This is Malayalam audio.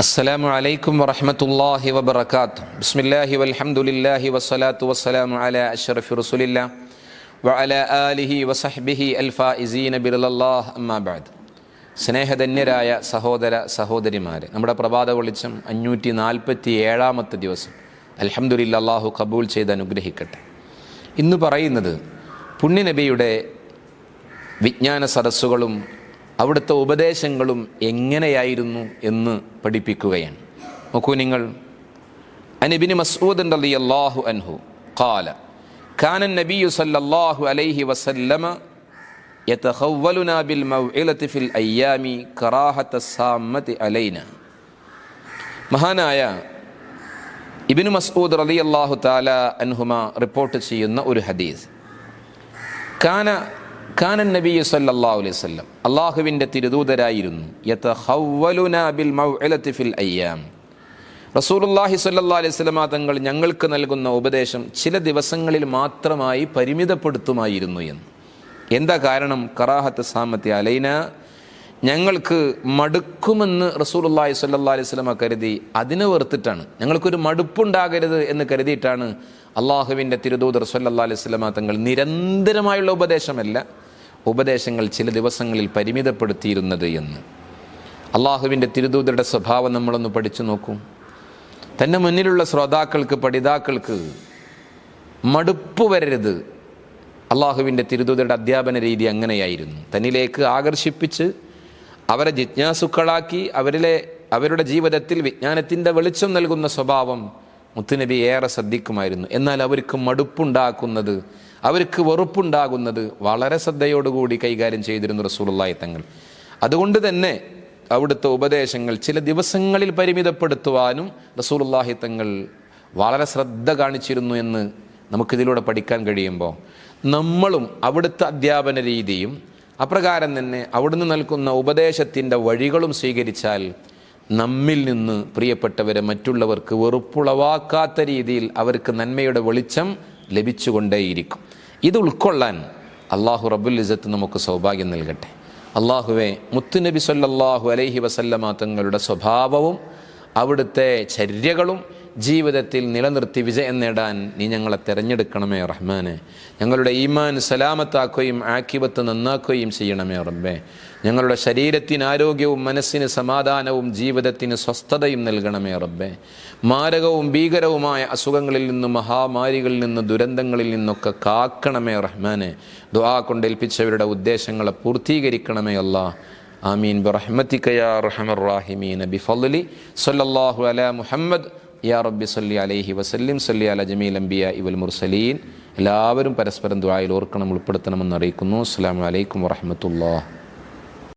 അസ്സലാമു അലൈക്കും വറഹ്മത്തുള്ളാഹി വബറകാതുഹു. ബിസ്മില്ലാഹി വൽഹംദുലില്ലാഹി വസ്സലാത്തു വസ്സലാമു അലാ അഷ്റഫി റസൂലില്ലാഹ് വഅലാ ആലിഹി വസഹ്ബിഹി അൽഫായിസീന ബിറല്ലാഹ് അമ്മാ ബഅദ്. സ്നേഹധന്യരായ സഹോദര സഹോദരിമാരെ, നമ്മുടെ പ്രഭാത വെളിച്ചം 547 ദിവസം അൽഹംദുലില്ലാഹ് അല്ലാഹു കബൂൽ ചെയ്ത് അനുഗ്രഹിക്കട്ടെ. ഇന്ന് പറയുന്നത് പുണ്യനബിയുടെ വിജ്ഞാന സദസ്സുകളും അവിടുത്തെ ഉപദേശങ്ങളും എങ്ങനെയായിരുന്നു എന്ന് പഠിപ്പിക്കുകയാണ്. നോക്കൂ നിങ്ങൾ. അൻ ഇബ്നു മസ്ഊദ് റളിയല്ലാഹു അൻഹു ഖാല കാന നബിയ്യു സല്ലല്ലാഹു അലൈഹി വസല്ലമ യതഖവ്വലുനാ ബിൽ മൗഇലതി ഫിൽ അയ്യാമി കറാഹത സാമതി അലൈന. മഹാനായ ഇബ്നു മസ്ഊദ് റളിയല്ലാഹു തആല അൻഹുമ റിപ്പോർട്ട് ചെയ്യുന്ന ഒരു ഹദീസ്. കാന നബിയ്യു സല്ലല്ലാഹു അലൈഹി വസല്ലം, അല്ലാഹുവിൻ്റെ തിരുദൂതരായിരുന്നു, യതഖവ്വലുനാ ബിൽ മൗഇലതി ഫിൽ അയ്യാം, റസൂലുള്ളാഹി സ്വല്ലല്ലാഹു അലൈഹി വസല്ലം തങ്ങൾ ഞങ്ങൾക്ക് നൽകുന്ന ഉപദേശം ചില ദിവസങ്ങളിൽ മാത്രമായി പരിമിതപ്പെടുത്തുമായിരുന്നു എന്ന്. എന്താ കാരണം? കറാഹത്ത് സാമത്തി അലൈന, ഞങ്ങൾക്ക് മടുക്കുമെന്ന് റസൂലുള്ളാഹി സ്വല്ലല്ലാഹു അലൈഹി വസല്ലം കരുതി, അതിനെ വെറുത്തിട്ടാണ്, ഞങ്ങൾക്കൊരു മടുപ്പുണ്ടാകരുത് എന്ന് കരുതിയിട്ടാണ് അള്ളാഹുവിൻ്റെ തിരുദൂതർ സ്വല്ലല്ലാഹു അലൈഹി വസല്ലം തങ്ങൾ നിരന്തരമായുള്ള ഉപദേശങ്ങൾ ചില ദിവസങ്ങളിൽ പരിമിതപ്പെടുത്തിയിരുന്നത് എന്ന്. അള്ളാഹുവിൻ്റെ തിരുദൂതരുടെ സ്വഭാവം നമ്മളൊന്ന് പഠിച്ചു നോക്കൂ. തൻ്റെ മുന്നിലുള്ള ശ്രോതാക്കൾക്ക്, പഠിതാക്കൾക്ക് മടുപ്പ് വരരുത്. അള്ളാഹുവിൻ്റെ തിരുദൂതരുടെ അധ്യാപന രീതി അങ്ങനെയായിരുന്നു. തന്നിലേക്ക് ആകർഷിപ്പിച്ച് അവരെ ജിജ്ഞാസുക്കളാക്കി അവരുടെ ജീവിതത്തിൽ വിജ്ഞാനത്തിൻ്റെ വെളിച്ചം നൽകുന്ന സ്വഭാവം മുത്തുനബി ഏറെ ശ്രദ്ധിക്കുമായിരുന്നു. എന്നാൽ അവർക്ക് മടുപ്പുണ്ടാക്കുന്നത്, അവർക്ക് വെറുപ്പുണ്ടാകുന്നത് വളരെ ശ്രദ്ധയോടുകൂടി കൈകാര്യം ചെയ്തിരുന്നു റസൂലുള്ളാഹി തങ്ങൾ. അതുകൊണ്ട് തന്നെ അവിടുത്തെ ഉപദേശങ്ങൾ ചില ദിവസങ്ങളിൽ പരിമിതപ്പെടുത്തുവാനും റസൂലുള്ളാഹി തങ്ങൾ വളരെ ശ്രദ്ധ കാണിച്ചിരുന്നു എന്ന് നമുക്കിതിലൂടെ പഠിക്കാൻ കഴിയുമ്പോൾ, നമ്മളും അവിടുത്തെ അധ്യാപന രീതിയും അപ്രകാരം തന്നെ അവിടുന്ന് നൽകുന്ന ഉപദേശത്തിൻ്റെ വഴികളും സ്വീകരിച്ചാൽ നമ്മിൽ നിന്ന് പ്രിയപ്പെട്ടവരെ മറ്റുള്ളവർക്ക് വെറുപ്പുളവാക്കാത്ത രീതിയിൽ അവർക്ക് നന്മയുടെ വെളിച്ചം ലഭിച്ചുകൊണ്ടേയിരിക്കും. ഇത് ഉൾക്കൊള്ളാൻ അള്ളാഹു റബ്ബുൽ ഇസ്സത്ത് നമുക്ക് സൗഭാഗ്യം നൽകട്ടെ. അള്ളാഹുവെ, മുത്തുനബി സല്ലല്ലാഹു അലൈഹി വസല്ലമ തങ്ങളുടെ സ്വഭാവവും അവിടുത്തെ ചര്യകളും ജീവിതത്തിൽ നിലനിർത്തി വിജയം നേടാൻ നീ ഞങ്ങളെ തിരഞ്ഞെടുക്കണമേ റഹ്മാനെ. ഞങ്ങളുടെ ഈമാൻ സലാമത്താക്കുകയും ആഖിബത്ത് നന്നാക്കുകയും ചെയ്യണമേ റബ്ബേ. ഞങ്ങളുടെ ശരീരത്തിന് ആരോഗ്യവും മനസ്സിന് സമാധാനവും ജീവിതത്തിന് സ്വസ്ഥതയും നൽകണമേ റബ്ബേ. മാരകവും ഭീകരവുമായ അസുഖങ്ങളിൽ നിന്നും മഹാമാരികളിൽ നിന്നും ദുരന്തങ്ങളിൽ നിന്നൊക്കെ കാക്കണമേ റഹ്മാനെ. ദുആ കൊണ്ടേൽപ്പിച്ചവരുടെ ഉദ്ദേശങ്ങളെ പൂർത്തീകരിക്കണമേ അല്ലാഹ്. ആമീൻ ബിറഹ്മതിക യാ അർഹമർ റഹീമീൻ ബിഫളലി സല്ലല്ലാഹു അലാ മുഹമ്മദ് യാ റബ്ബി സല്ലി അലൈഹി വസല്ലിം സല്ലി അലാ ജമീൽ അംബിയാഇ വൽ മുർസലീൻ. എല്ലാവരും പരസ്പരം ദുആയിൽ ഓർക്കണം, ഉൾപ്പെടുത്തണമെന്ന് അറിയിക്കുന്നു. അസ്സലാമു അലൈക്കും വറഹ്മത്തുള്ളാഹി.